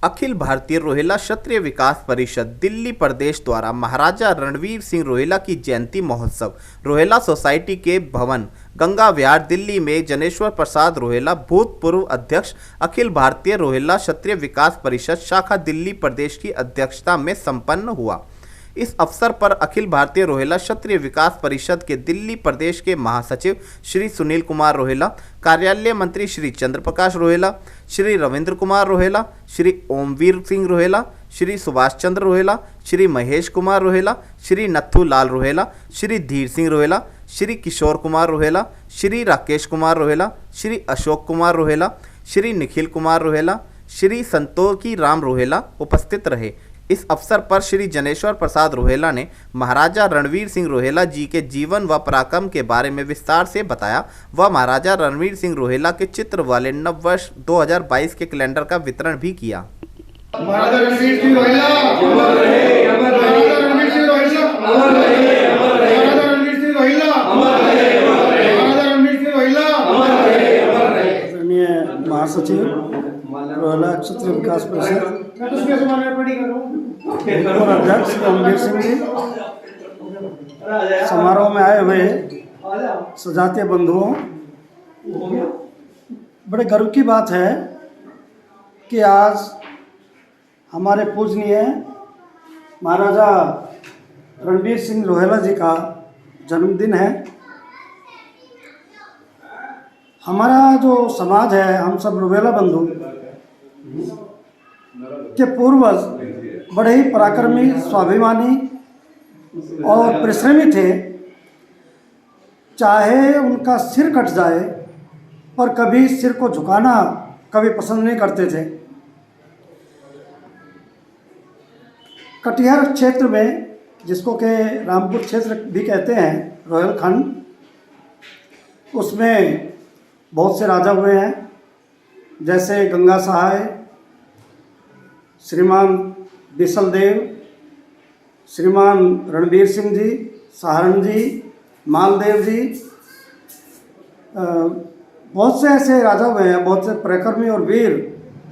अखिल भारतीय रोहिला क्षत्रिय विकास परिषद दिल्ली प्रदेश द्वारा महाराजा रणवीर सिंह रोहिला की जयंती महोत्सव रोहिला सोसाइटी के भवन गंगा विहार दिल्ली में जनेश्वर प्रसाद रोहिला भूतपूर्व अध्यक्ष अखिल भारतीय रोहिला क्षत्रिय विकास परिषद शाखा दिल्ली प्रदेश की अध्यक्षता में संपन्न हुआ। इस अवसर पर अखिल भारतीय रोहिला क्षत्रिय विकास परिषद के दिल्ली प्रदेश के महासचिव श्री सुनील कुमार रोहिला, कार्यालय मंत्री श्री चंद्र प्रकाश रोहिला, श्री रविंद्र कुमार रोहिला, श्री ओमवीर सिंह रोहिला, श्री सुभाष चंद्र रोहिला, श्री महेश कुमार रोहिला, श्री नथू लाल रोहिला, श्री धीर सिंह रोहिला, श्री किशोर कुमार रोहिला, श्री राकेश कुमार रोहिला, श्री अशोक कुमार रोहिला, श्री निखिल कुमार रोहिला, श्री संतोखी राम रोहिला उपस्थित रहे। इस अवसर पर श्री जनेश्वर प्रसाद रोहिला ने महाराजा रणवीर सिंह रोहिला जी के जीवन व पराक्रम के बारे में विस्तार से बताया व महाराजा रणवीर सिंह रोहिला के चित्र वाले नववर्ष 2022 के कैलेंडर का वितरण भी किया। महाराजा रणवीर सिंह रोहिला अमर रहे, अमर रहे। महाराजा रणवीर सिंह रोहिला अमर रहे, अमर रहे। महाराजा रणवीर सिंह रोहिला अमर रहे, अमर रहे। महाराजा रणवीर सिंह रोहिला अमर रहे, अमर रहे। आदरणीय महासचिव रोहिला क्षत्रिय विकास परिषद और अध्यक्ष रणवीर सिंह जी, समारोह में आए हुए सजातीय बंधुओं, बड़े गर्व की बात है कि आज हमारे पूजनीय महाराजा रणवीर सिंह रोहिला जी का जन्मदिन है। हमारा जो समाज है, हम सब रोहिला बंधु के पूर्वज बड़े ही पराक्रमी, स्वाभिमानी और परिश्रमी थे। चाहे उनका सिर कट जाए पर कभी सिर को झुकाना कभी पसंद नहीं करते थे। कटिहार क्षेत्र में, जिसको के रामपुर क्षेत्र भी कहते हैं, रोहिलखंड, उसमें बहुत से राजा हुए हैं, जैसे गंगा सहाय, श्रीमान बिसल देव, श्रीमान रणवीर सिंह जी, सहारण जी, मालदेव जी, बहुत से ऐसे राजा हुए हैं, बहुत से पराक्रमी और वीर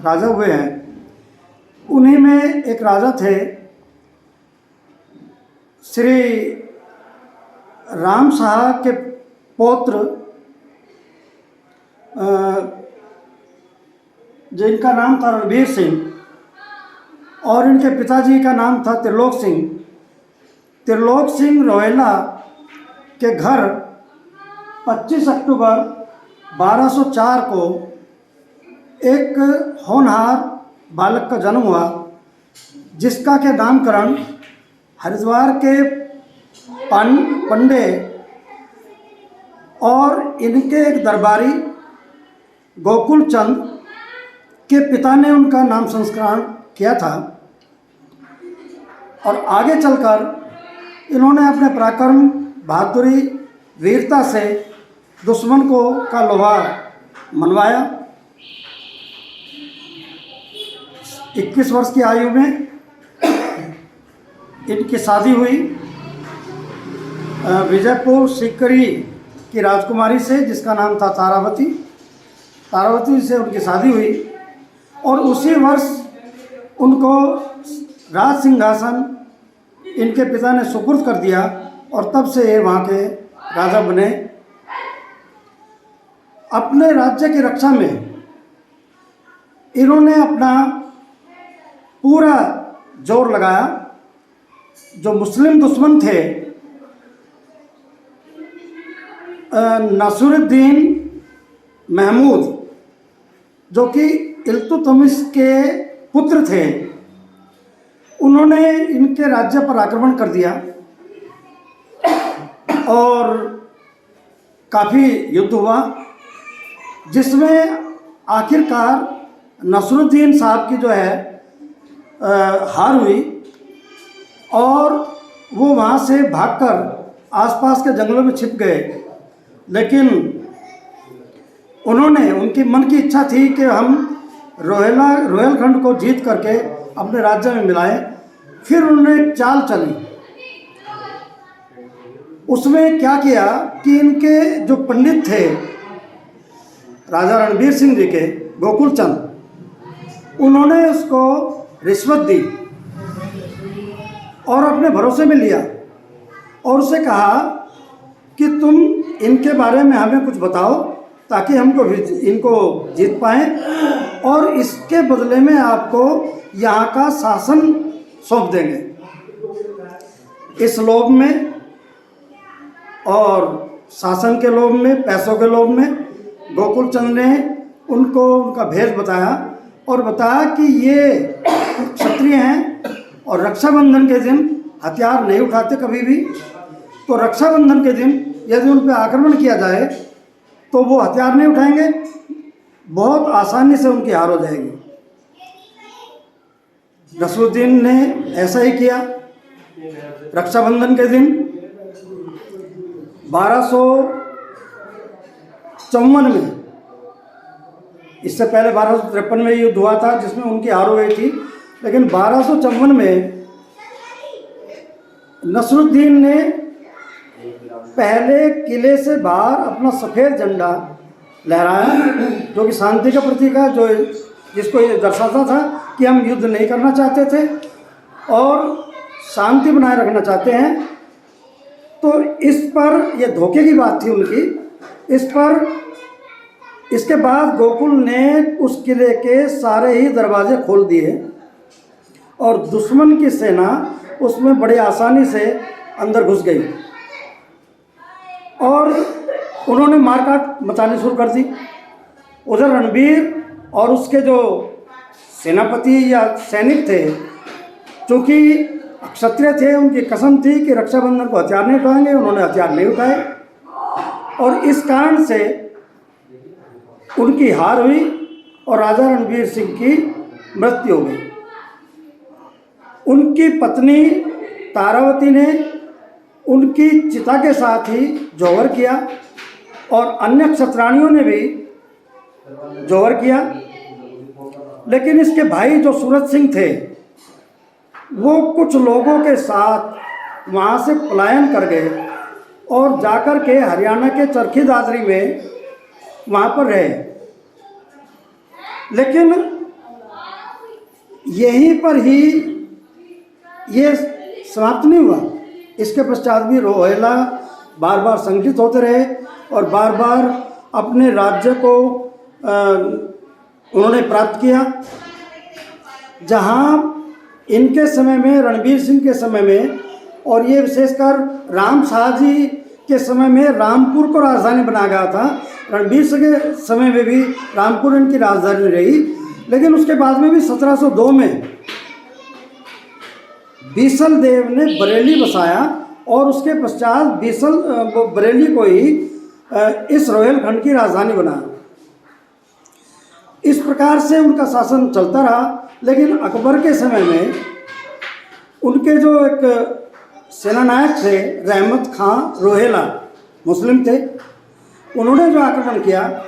राजा हुए हैं। उन्हीं में एक राजा थे श्री राम शाह के पौत्र, जिनका नाम था रणवीर सिंह, और इनके पिताजी का नाम था त्रिलोक सिंह। त्रिलोक सिंह रोहिला के घर 25 अक्टूबर 1204 को एक होनहार बालक का जन्म हुआ, जिसका के नामकरण हरिद्वार के पंडे और इनके एक दरबारी गोकुल चंद के पिता ने उनका नाम संस्करण किया था। और आगे चलकर इन्होंने अपने पराक्रम, बहादुरी, वीरता से दुश्मन को का लोहा मनवाया। 21 वर्ष की आयु में इनकी शादी हुई विजयपुर सीकरी की राजकुमारी से, जिसका नाम था तारावती। तारावती से उनकी शादी हुई और उसी वर्ष उनको राज सिंहासन इनके पिता ने सुपुर्द कर दिया और तब से ये वहाँ के राजा बने। अपने राज्य की रक्षा में इन्होंने अपना पूरा जोर लगाया। जो मुस्लिम दुश्मन थे, नसीरुद्दीन महमूद, जो कि इल्तुतमिश के पुत्र थे, उन्होंने इनके राज्य पर आक्रमण कर दिया और काफ़ी युद्ध हुआ, जिसमें आखिरकार नसीरुद्दीन साहब की जो है हार हुई और वो वहाँ से भागकर आसपास के जंगलों में छिप गए। लेकिन उन्होंने, उनकी मन की इच्छा थी कि हम रोहिलखंड को जीत करके अपने राज्य में मिलाएं। फिर उन्होंने एक चाल चली। उसमें क्या किया कि इनके जो पंडित थे राजा रणवीर सिंह जी के, गोकुल चंद, उन्होंने उसको रिश्वत दी और अपने भरोसे में लिया और उससे कहा कि तुम इनके बारे में हमें कुछ बताओ ताकि हमको इनको जीत पाएं और इसके बदले में आपको यहाँ का शासन सौंप देंगे। इस लोभ में और शासन के लोभ में, पैसों के लोभ में गोकुल चंद ने उनको उनका भेद बताया और बताया कि ये क्षत्रिय हैं और रक्षाबंधन के दिन हथियार नहीं उठाते कभी भी, तो रक्षाबंधन के दिन यदि उन पर आक्रमण किया जाए तो वो हथियार नहीं उठाएंगे, बहुत आसानी से उनकी हार हो जाएगी। नसरुद्दीन ने ऐसा ही किया। रक्षाबंधन के दिन 1254 में, इससे पहले 1253 में युद्ध हुआ था जिसमें उनकी हार हो गई थी, लेकिन 1254 में नसरुद्दीन ने पहले किले से बाहर अपना सफ़ेद झंडा लहराया जो कि शांति का प्रतीक है, जो जिसको ये दर्शाता था कि हम युद्ध नहीं करना चाहते थे और शांति बनाए रखना चाहते हैं। तो इस पर यह धोखे की बात थी उनकी। इसके बाद गोकुल ने उस किले के सारे ही दरवाजे खोल दिए और दुश्मन की सेना उसमें बड़ी आसानी से अंदर घुस गई और उन्होंने मारकाट मचानी शुरू कर दी। उधर रणबीर और उसके जो सेनापति या सैनिक थे, चूँकि क्षत्रिय थे, उनकी कसम थी कि रक्षाबंधन को हथियार नहीं उठाएंगे, उन्होंने हथियार नहीं उठाए और इस कारण से उनकी हार हुई और राजा रणबीर सिंह की मृत्यु हो गई। उनकी पत्नी तारावती ने उनकी चिता के साथ ही जौहर किया और अन्य क्षत्राणियों ने भी जौहर किया, लेकिन इसके भाई जो सूरज सिंह थे वो कुछ लोगों के साथ वहाँ से पलायन कर गए और जाकर के हरियाणा के चरखी दादरी में वहाँ पर रहे। लेकिन यहीं पर ही ये समाप्त नहीं हुआ। इसके पश्चात भी रोहिला बार बार संगठित होते रहे और बार बार अपने राज्य को उन्होंने प्राप्त किया। जहाँ इनके समय में, रणबीर सिंह के समय में और ये विशेषकर राम शाह जी के समय में रामपुर को राजधानी बनाया गया था। रणबीर सिंह के समय में भी रामपुर इनकी राजधानी रही, लेकिन उसके बाद में भी 1702 में बीसल देव ने बरेली बसाया और उसके पश्चात बरेली को ही इस रोहिलखंड की राजधानी बनाया। इस प्रकार से उनका शासन चलता रहा। लेकिन अकबर के समय में उनके जो एक सेनानायक थे रहमत खां रोहेला, मुस्लिम थे, उन्होंने जो आक्रमण किया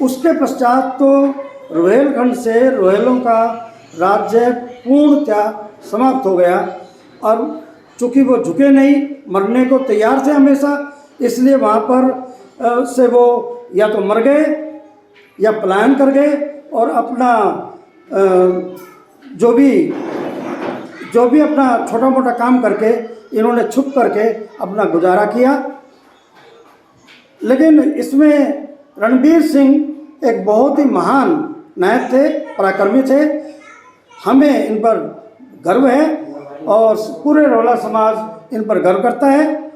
उसके पश्चात तो रोहिलखंड से रोहेलों का राज्य पूर्णतः समाप्त हो गया और चूँकि वो झुके नहीं, मरने को तैयार थे हमेशा, इसलिए वहाँ पर से वो या तो मर गए या पलायन कर गए और अपना जो भी अपना छोटा मोटा काम करके इन्होंने छुप करके अपना गुजारा किया। लेकिन इसमें रणबीर सिंह एक बहुत ही महान नायक थे, पराक्रमी थे। हमें इन पर गर्व है और पूरे रोहिला समाज इन पर गर्व करता है।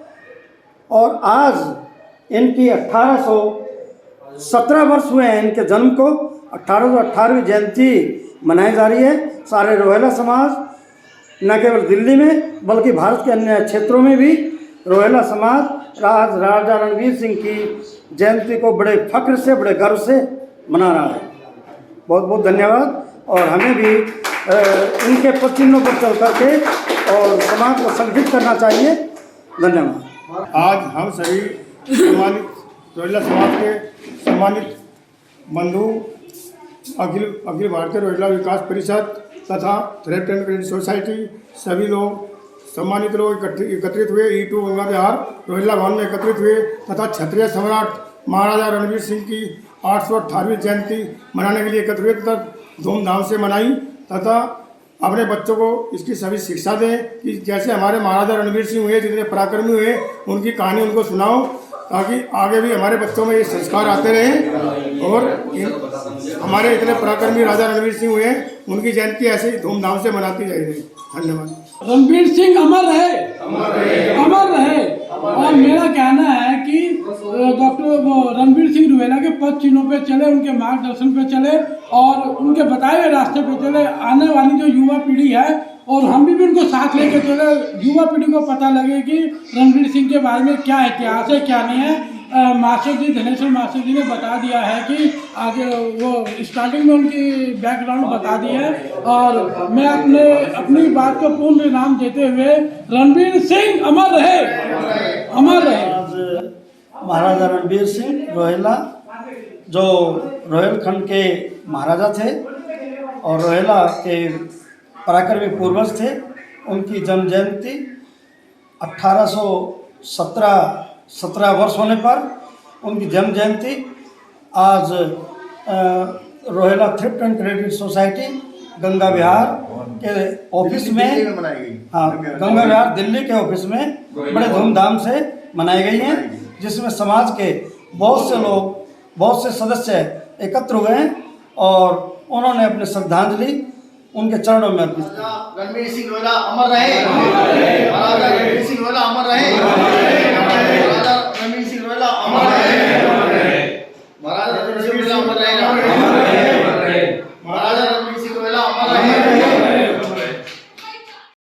और आज इनकी 1817 वर्ष हुए हैं इनके जन्म को, 1818वीं जयंती मनाई जा रही है। सारे रोहिला समाज न केवल दिल्ली में बल्कि भारत के अन्य क्षेत्रों में भी रोहिला समाज राजा रणबीर सिंह की जयंती को बड़े फख्र से, बड़े गर्व से मना रहा है। बहुत बहुत धन्यवाद। और हमें भी इनके पदचिन्हों पर चल करके और समाज को संगठित करना चाहिए। धन्यवाद। आज हम सभी सम्मानित रोहिला समाज के सम्मानित बंधु अखिल भारतीय रोहिला विकास परिषद तथा थ्रेड एंड क्रेडिट सोसाइटी सभी लोग सम्मानित लोग एकत्रित हुए। E2 गंगा विहार रोहिला भवन में एकत्रित हुए तथा क्षत्रिय सम्राट महाराजा रणबीर सिंह की 818वीं जयंती मनाने के लिए एकत्रित धूमधाम से मनाई तथा अपने बच्चों को इसकी सभी शिक्षा दें कि जैसे हमारे महाराजा रणवीर सिंह हुए, जितने पराक्रमी हुए, उनकी कहानी उनको सुनाओ ताकि आगे भी हमारे बच्चों में ये संस्कार आते रहें और हमारे इतने पराक्रमी राजा रणवीर सिंह हुए, उनकी जयंती ऐसे ही धूमधाम से मनाती जाएगी। धन्यवाद। रणवीर सिंह अमर रहे, अमर रहे। और मेरा कहना है कि डॉक्टर रणवीर सिंह रुहेला के पद चिन्हों पे चले, उनके मार्गदर्शन पे चले और उनके बताए हुए रास्ते पे चले। आने वाली जो युवा पीढ़ी है और हम भी उनको साथ लेकर चले, युवा पीढ़ी को पता लगे कि रणवीर सिंह के बारे में क्या इतिहास है, क्या नहीं है। मास्टर जी, धनेश्वर मास्टर जी ने बता दिया है कि आगे वो स्टार्टिंग में उनकी बैकग्राउंड बता दी है। और मैं अपनी बात को पूर्ण विराम देते हुए रणवीर सिंह अमर रहे, अमर रहे। आज महाराजा रणवीर सिंह रोहिला जो रोहिलखंड के महाराजा थे और रोहिला के पराक्रमी पूर्वज थे, उनकी जन्म जयंती 17 वर्ष होने पर उनकी जन्म जयंती आज Rohila thrift and credit society Ganga Vihar के ऑफिस में हाँ, गंगा विहार दिल्ली के ऑफिस में बड़े धूमधाम से मनाई गई हैं, जिसमें समाज के बहुत से लोग, बहुत से सदस्य एकत्र हुए हैं और उन्होंने अपनी श्रद्धांजलि उनके चरणों में अर्पित की। रणवीर सिंह रोहिला अमर रहे, महाराजा रणवीर सिंह रोहिला अमर रहे।